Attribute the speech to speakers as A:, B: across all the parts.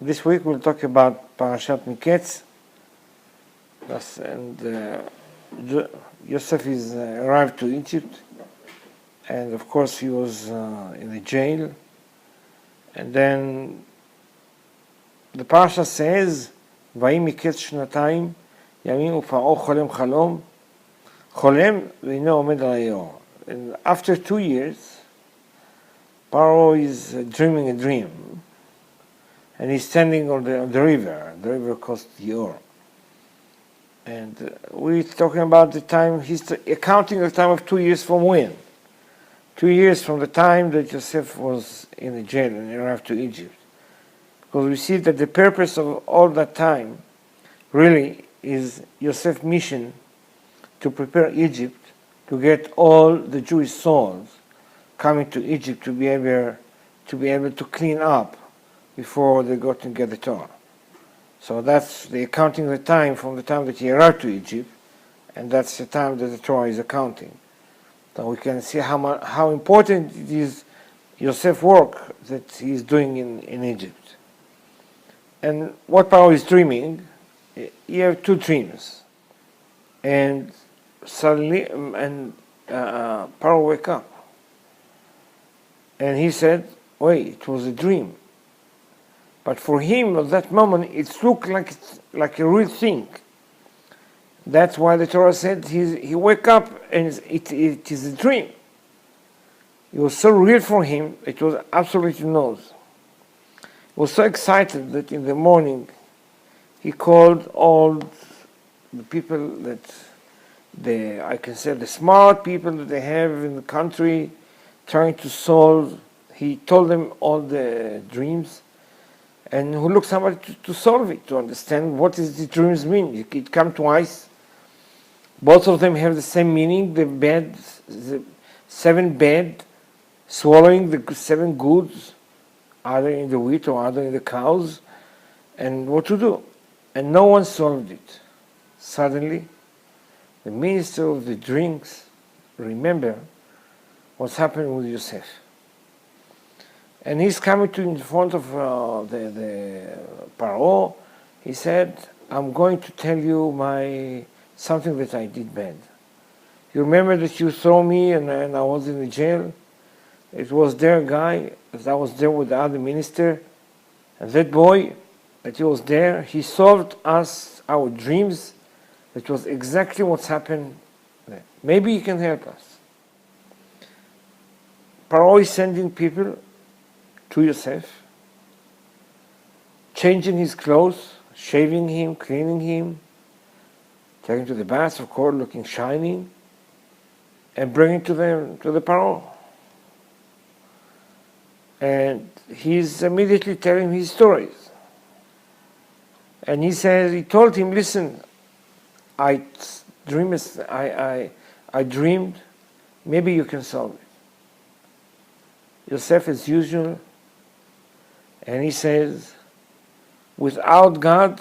A: This week we'll talk about Parsha Miketz. Yosef is arrived to Egypt, and of course he was in the jail. And then the Parsha says, "Vayim miketz shnatayim yamim uPar'o cholem chalom cholem ve'ino omed al hayor." And after 2 years, Pharaoh is dreaming a dream, and he's standing on the river. The river called Yor. And we're talking about the time, he's accounting the time of 2 years from when? 2 years from the time that Yosef was in the jail and arrived to Egypt. Because we see that the purpose of all that time really is Yosef's mission to prepare Egypt to get all the Jewish souls coming to Egypt to be able to clean up before they go to get the Torah. So that's the accounting the time from the time that he arrived to Egypt, and that's the time that the Torah is accounting. So we can see how important it is Yosef's work that he is doing in Egypt. And what Pharaoh is dreaming, he have 2 dreams, and suddenly Pharaoh wake up, and he said, "Wait, it was a dream." But for him, at that moment, it looked like a real thing. That's why the Torah said he wake up and it is a dream. It was so real for him, it was absolutely knows. He was so excited that in the morning, he called all the people that I can say the smart people that they have in the country, trying to solve. He told them all the dreams, and who looked somebody to solve it, to understand what does the dreams mean. It come twice. Both of them have the same meaning. The 7 bad, swallowing the 7 goods, either in the wheat or either in the cows, and what to do. And no one solved it. Suddenly, the minister of the drinks remember what's happened with Yosef. And he's coming to in front of the Pharaoh. He said, "I'm going to tell you something that I did bad. You remember that you threw me and I was in the jail? It was their guy that I was there with the other minister, and that boy that he was there, he solved us our dreams. That was exactly what's happened there. Maybe he can help us." Pharaoh is sending people to Yosef, changing his clothes, shaving him, cleaning him, taking to the bath, of course, looking shining, and bringing to the Pharaoh. And he's immediately telling his stories. And he told him, "Listen, I dreamed, maybe you can solve it." Yosef, as usual, and he says, "Without God,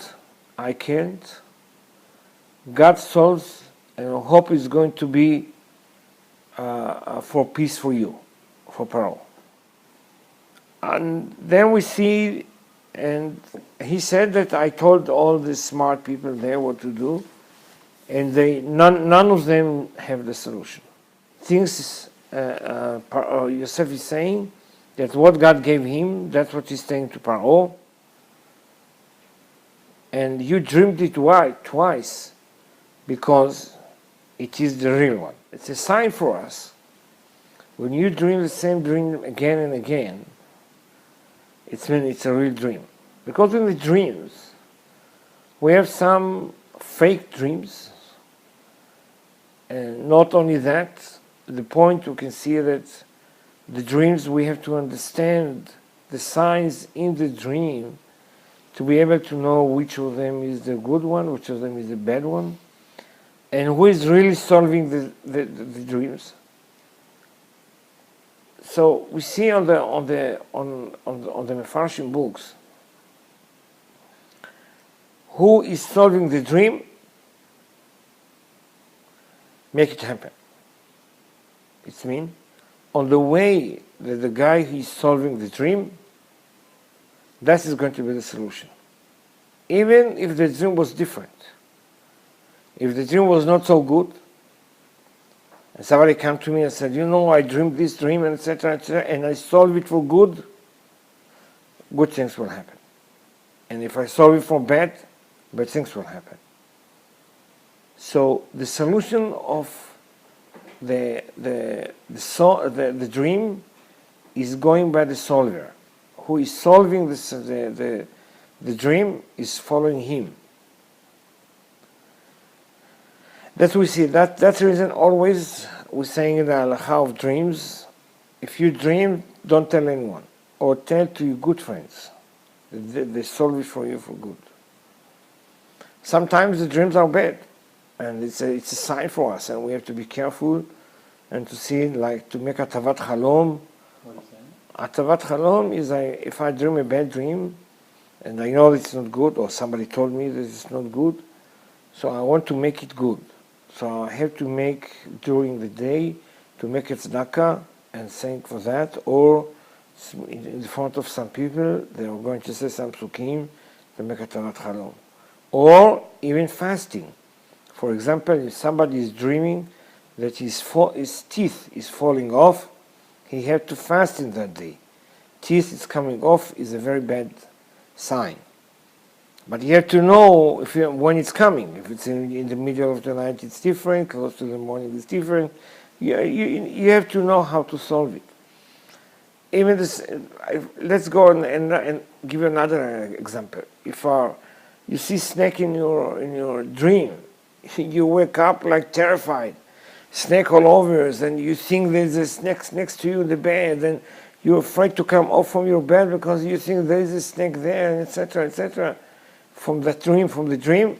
A: I can't. God solves, and I hope it's going to be for peace for you, for Pharaoh." And then we see, and he said that I told all the smart people there what to do, and none of them have the solution. Yosef is saying that what God gave him, that's what he's saying to Pharaoh. And you dreamed it twice because it is the real one. It's a sign for us. When you dream the same dream again and again, it's a real dream. Because in the dreams, we have some fake dreams. And not only that, the point you can see that the dreams, we have to understand the signs in the dream to be able to know which of them is the good one, which of them is the bad one, and who is really solving the dreams. So we see on the Mefarshim books who is solving the dream, make it happen. It means on the way that the guy who is solving the dream That is going to be the solution. Even if the dream was different. If the dream was not so good, and somebody came to me and said, I dreamed this dream, and etc., and I solved it for good, good things will happen. And if I solve it for bad things will happen. So the solution of the dream is going by the solver. Who is solving the dream is following him. That we see. That's the reason always we're saying in the halakha of dreams, if you dream, don't tell anyone. Or tell to your good friends. They solve it for you for good. Sometimes the dreams are bad. And it's a sign for us. And we have to be careful and to see, like, to make atavat halom.
B: What is that?
A: Atavat halom is if I dream a bad dream, and I know it's not good, or somebody told me that it's not good, so I want to make it good. So I have to make, during the day, to make a tzedakah and thank for that, or in front of some people, they are going to say some psukim to make a tavat halom. Or even fasting. For example, if somebody is dreaming that his teeth is falling off, he has to fast in that day. Teeth is coming off is a very bad sign. But you have to know when it's coming. If it's in the middle of the night, it's different. Close to the morning, it's different. You have to know how to solve it. Even this, let's go and give you another example. If you see snake in your dream, you wake up like terrified, snake all over us, and you think there's a snake next to you in the bed, and you're afraid to come off from your bed because you think there is a snake there, etc., etc. From the dream,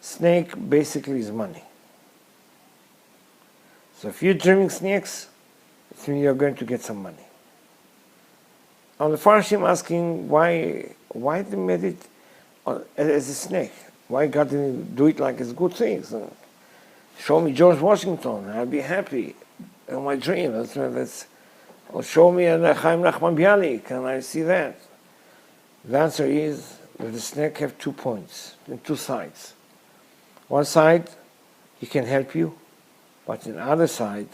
A: snake basically is money. So if you're dreaming snakes, it means you're going to get some money. On the Farshim asking why they made it as a snake. Why God didn't do it like it's good things? Show me George Washington, I'll be happy. In my dream, or show me a Chaim Nachman Bialik, and I see that. The answer is that the snake have 2 points, and 2 sides. One side, he can help you, but on the other side,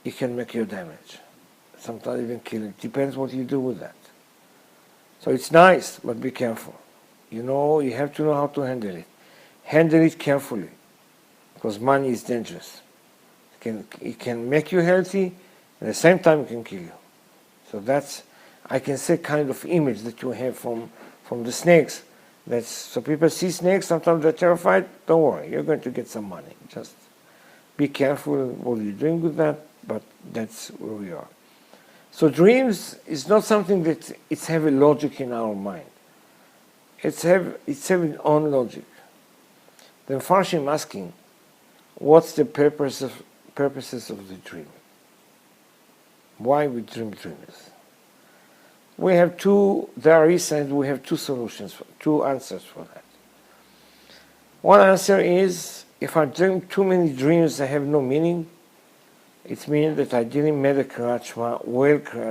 A: he can make you damage. Sometimes even kill you. Depends what you do with that. So it's nice, but be careful. You have to know how to handle it. Handle it carefully, because money is dangerous. It can make you healthy, at the same time it can kill you. So that's, I can say, kind of image that you have from the snakes. So people see snakes, sometimes they're terrified. Don't worry, you're going to get some money. Just be careful what you're doing with that, but that's where we are. So dreams is not something that it's have a logic in our mind. It's have its own logic. Then Farshim asking, what's the purposes of the dream? Why we dream dreams? We have there is, and we have 2 solutions, 2 answers for that. One answer is, if I dream too many dreams that have no meaning, it means that I didn't make a Kriyat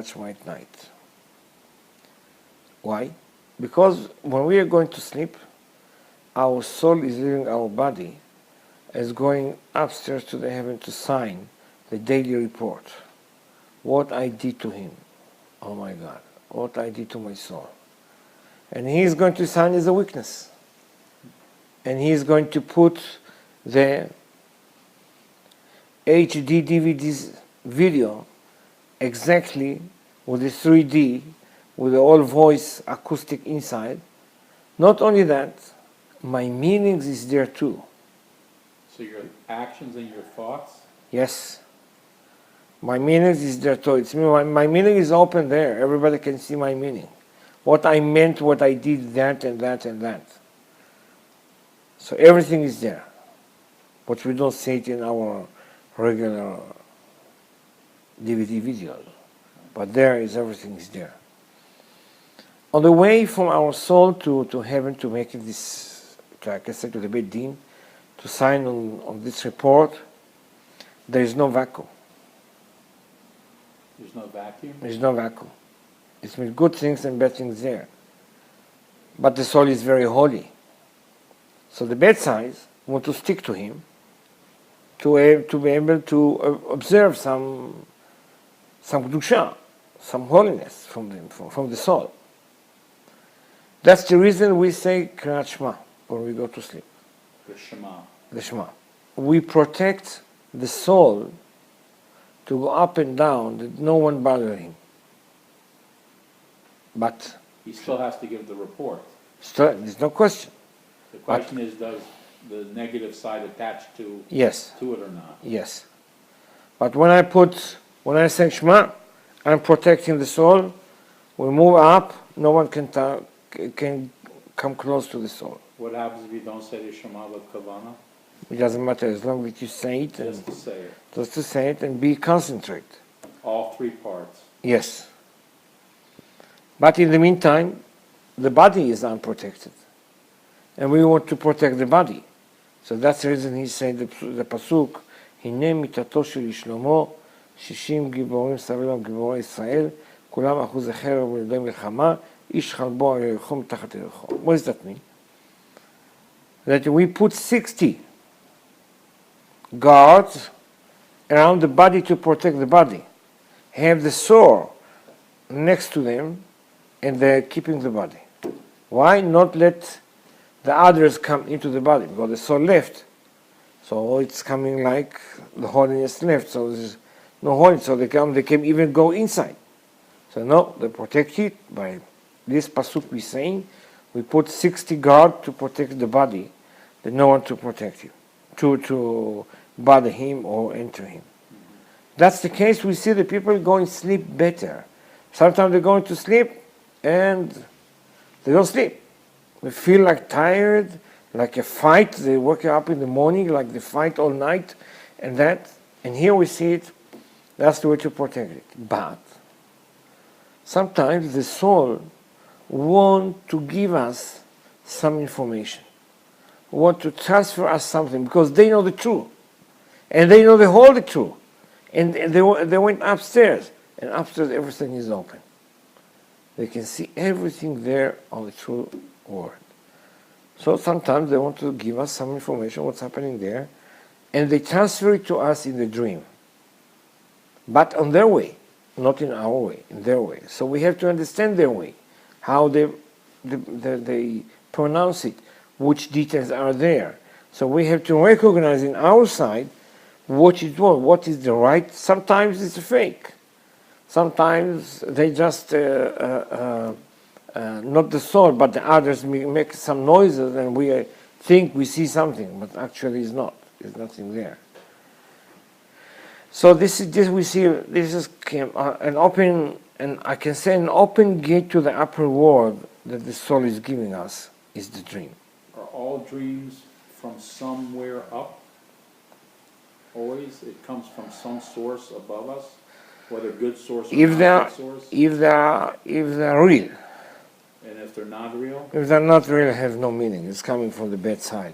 A: Shema at night. Why? Because when we are going to sleep, our soul is leaving our body, as going upstairs to the heaven to sign the daily report. What I did to him. Oh my God. What I did to my soul. And he is going to sign as a witness. And he is going to put the HD DVDs video exactly with the 3D, with the all voice acoustic inside. Not only that, my meanings is there too.
B: So your actions and your thoughts?
A: Yes. My meanings is there too. It's my meaning is open there. Everybody can see my meaning. What I meant, what I did, that and that and that. So everything is there. But we don't see it in our regular DVD videos. But there is, everything is there. On the way from our soul to heaven to make it this, like I said, to the Beit Din, to sign on this report, there is no vacuum.
B: There's no vacuum?
A: There's no vacuum. It means good things and bad things there. But the soul is very holy. So the bad sides want to stick to him to be able to observe some kedusha, some holiness from the soul. That's the reason we say Kriyat Shema when we go to sleep.
B: The Shema.
A: The Shema. We protect the soul to go up and down, that no one bother him. But
B: He still has to give the report.
A: still, there's no question.
B: The question is, does the negative side attach to
A: Yes,
B: it or not?
A: yes. But when I say Shema, I'm protecting the soul. We move up, no one can come close to the soul.
B: What happens if you don't say the Shema with Kavanah?
A: It doesn't matter as long as you say it and
B: Just to say it.
A: just to say it and be concentrate.
B: All three parts.
A: Yes. But in the meantime, the body is unprotected. And we want to protect the body. So that's the reason he said the pasuk, הנה מיתתו של שלמה, 60 גיבורים סבלם גיבורי ישראל, כולם אחוז חרב ולידי מלחמה, איש חלבו על ירחו מתחת ירחו. What does that mean? That we put 60 guards around the body to protect the body. Have the sword next to them, and they're keeping the body. Why not let the others come into the body? Because the soul left. So it's coming like the holiness left. So there's no holiness. So they can even go inside. So no, they protect it by this pasuk we saying. We put 60 guards to protect the body, that no one to protect him, to bother him or enter him. That's the case. We see the people going to sleep better. Sometimes they're going to sleep and they don't sleep. They feel like tired, like a fight. They wake up in the morning like they fight all night, and here we see it. That's the way to protect it. But sometimes the soul want to give us some information, want to transfer us something because they know the truth, and they know the whole truth, and they went upstairs, and upstairs everything is open. They can see everything there on the true word. So sometimes they want to give us some information, what's happening there, and they transfer it to us in the dream. But on their way, not in our way, in their way. So we have to understand their way, how they pronounce it, which details are there. So we have to recognize in our side what is the right. Sometimes it's a fake. Sometimes they just, not the soul, but the others make some noises and we think we see something, but actually it's not. There's nothing there. So this we see, this is an open, and I can say an open gate to the upper world that the soul is giving us is the dream.
B: Are all dreams from somewhere up? Always? It comes from some source above us? Whether good source or not good source? If
A: they're real.
B: And if they're not real?
A: If they're not real, they have no meaning. It's coming from the bad side.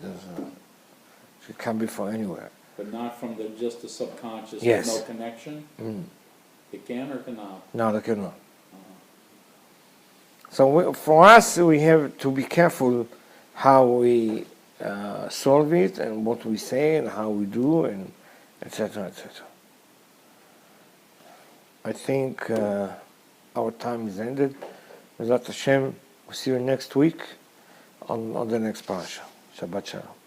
A: It can be from anywhere.
B: But not from just the subconscious,
A: Yes.
B: no connection? It can or cannot?
A: No, they cannot. So for us, we have to be careful how we solve it and what we say and how we do and etc., etc. I think our time is ended. Bezrat Hashem, we'll see you next week on the next Parsha. Shabbat Shalom.